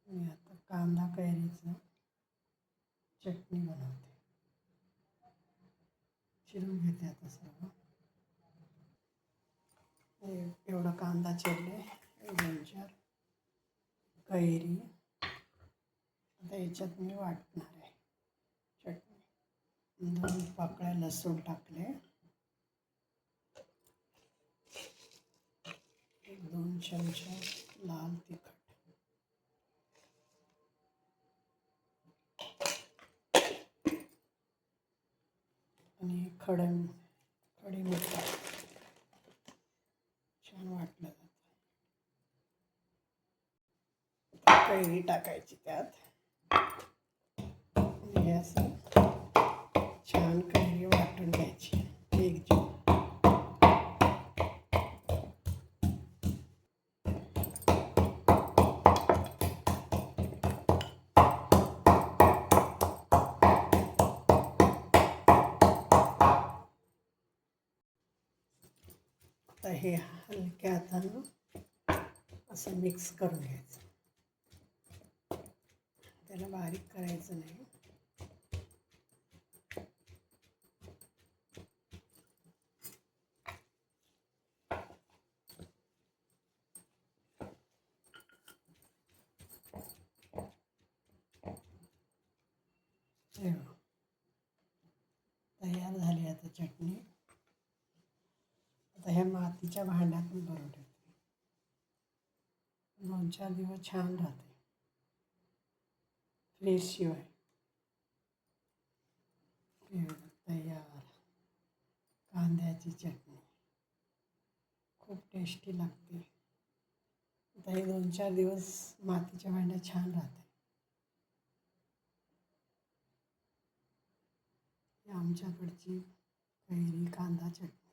मी आता कांदा कैरीचं चटणी बनवते. चिरून घेते आता सर्व. एवढा कांदा चिरले, 2-4 कैरी. आता याच्यात मी वाटणार आहे चटणी. 2 पाकळ्या लसूण टाकले, 1-2 चमचे लाल तिखट, आणि खडी मीठ छान वाटलं जातं. कैरी टाकायची त्यात. हे असं छान कैरी वाटून घ्यायची एकजीव. आता हे हलक्या हातानं असं मिक्स करून घ्यायचं. त्याला बारीक करायचं नाही. तयार झाली आता चटणी. आता ह्या मातीच्या भांड्यातून भरून ठेवते. 2-4 दिवस छान राहते फ्रीज शिवाय. तयार कांद्याची चटणी खूप टेस्टी लागते. आता हे 2-4 दिवस मातीच्या भांड्यात छान राहते. आमच्याकडची कैरी कांदा चटणी.